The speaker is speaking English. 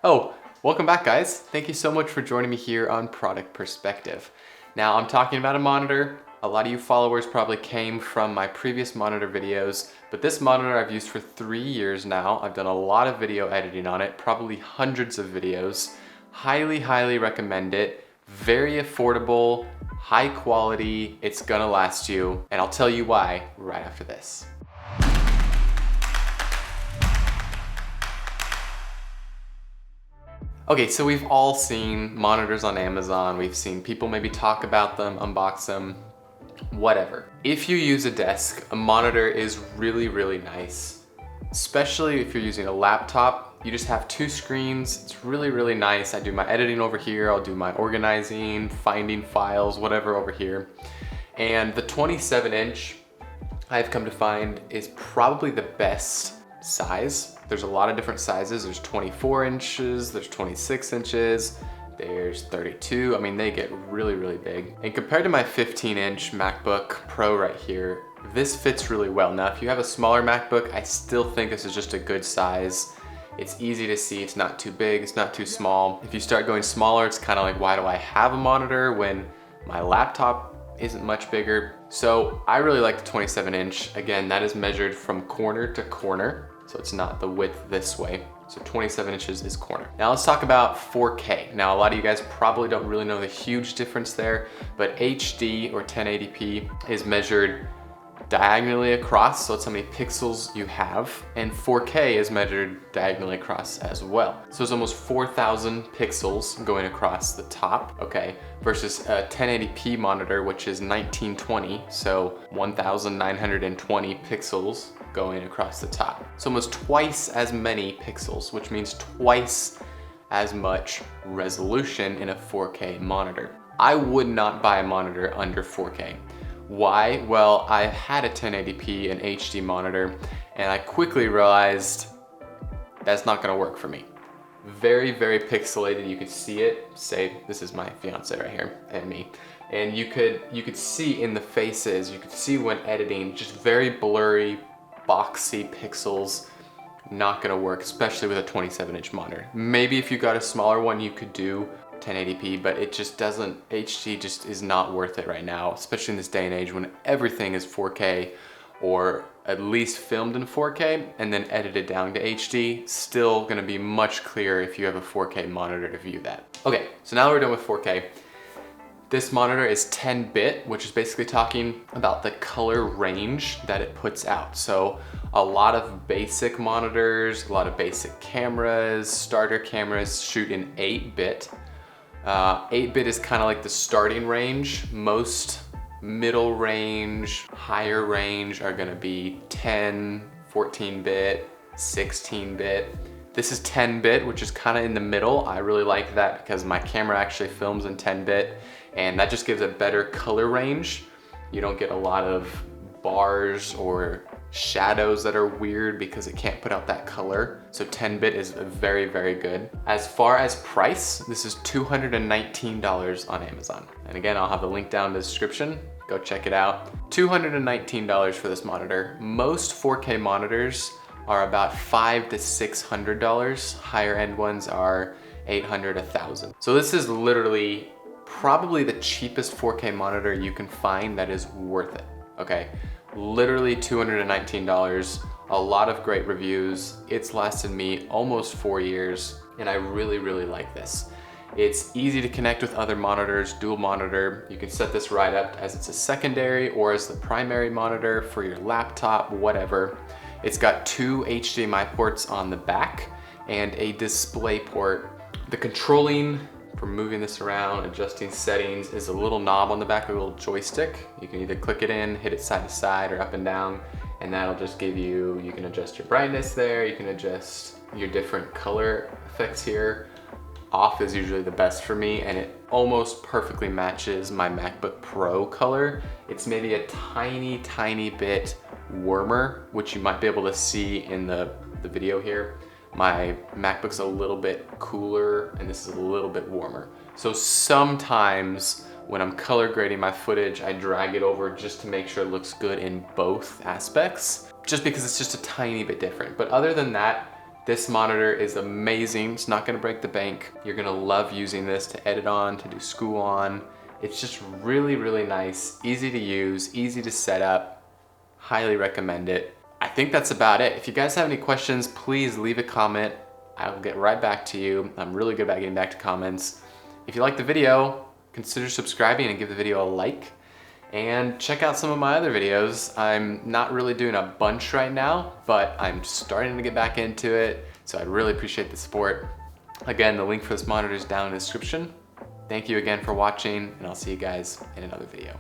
Oh, welcome back guys. Thank you so much for joining me here on Product Perspective. Now I'm talking about a monitor. A lot of you followers probably came from my previous monitor videos, but this monitor I've used for 3 years now. I've done a lot of video editing on it, probably hundreds of videos. Highly recommend it. Very affordable, high quality, it's gonna last you, and I'll tell you why right after this. Okay, so we've all seen monitors on Amazon. We've seen people maybe talk about them, unbox them, whatever. If you use a desk, a monitor is really nice. Especially if you're using a laptop, you just have 2 screens. It's really nice. I do my editing over here. I'll do my organizing, finding files, whatever over here. And the 27-inch, I've come to find, is probably the best size. There's a lot of different sizes. There's 24 inches, there's 26 inches, there's 32. I mean, they get really big. And compared to my 15-inch MacBook Pro right here, this fits really well. Now, if you have a smaller MacBook, I still think this is just a good size. It's easy to see, it's not too big, it's not too small. If you start going smaller, it's kind of like, why do I have a monitor when my laptop isn't much bigger? So I really like the 27-inch. Again, that is measured from corner to corner. So it's not the width this way. So 27 inches is corner. Now let's talk about 4K. Now a lot of you guys probably don't really know the huge difference there, but HD or 1080p is measured diagonally across, so it's how many pixels you have, and 4K is measured diagonally across as well. So it's almost 4,000 pixels going across the top, okay, versus a 1080p monitor, which is 1920, so 1,920 pixels going across the top. So almost twice as many pixels, which means twice as much resolution in a 4K monitor. I would not buy a monitor under 4K. Why? Well, I had a 1080p and HD monitor, and I quickly realized that's not gonna work for me. Very pixelated. You could see it. Say, this is my fiance right here and me. And you could see in the faces, you could see when editing, just very blurry, boxy pixels. Not gonna work, especially with a 27-inch monitor. Maybe if you got a smaller one, you could do 1080p, but it just doesn't, HD just is not worth it right now, especially in this day and age when everything is 4K or at least filmed in 4K and then edited down to HD. Still gonna be much clearer if you have a 4K monitor to view that. Okay, so now we're done with 4K. This monitor is 10-bit, which is basically talking about the color range that it puts out. So a lot of basic monitors, a lot of basic cameras, starter cameras shoot in 8-bit. 8-bit is kind of like the starting range. Most middle range, higher range are gonna be 10, 14-bit, 16-bit. This is 10-bit, which is kind of in the middle. I really like that because my camera actually films in 10-bit, and that just gives a better color range. You don't get a lot of bars or shadows that are weird because it can't put out that color. So 10-bit is very good. As far as price, this is $219 on Amazon. And again, I'll have the link down in the description. Go check it out. $219 for this monitor. Most 4K monitors are about $500 to $600. Higher end ones are $800, $1,000. So this is literally probably the cheapest 4K monitor you can find that is worth it, okay? Literally $219, a lot of great reviews. It's lasted me almost 4 years, and I really like this. It's easy to connect with other monitors, dual monitor. You can set this right up as it's a secondary or as the primary monitor for your laptop, whatever. It's got 2 HDMI ports on the back and a display port. The controlling for moving this around, adjusting settings, is a little knob on the back, a little joystick. You can either click it in, hit it side to side or up and down, and that'll just give you, you can adjust your brightness there, you can adjust your different color effects here. Off is usually the best for me, and it almost perfectly matches my MacBook Pro color. It's maybe a tiny bit warmer, which you might be able to see in the video here. My MacBook's a little bit cooler and this is a little bit warmer. So sometimes when I'm color grading my footage, I drag it over just to make sure it looks good in both aspects, just because it's just a tiny bit different. But other than that, This monitor is amazing. It's not gonna break the bank. You're gonna love using this to edit on, to do school on. It's just really, really nice, easy to use, easy to set up. Highly recommend it. I think that's about it. If you guys have any questions, please leave a comment. I'll get right back to you. I'm really good about getting back to comments. If you like the video, consider subscribing and give the video a like. And check out some of my other videos. I'm not really doing a bunch right now, but I'm starting to get back into it, so I really appreciate the support. Again, the link for this monitor is down in the description. Thank you again for watching, and I'll see you guys in another video.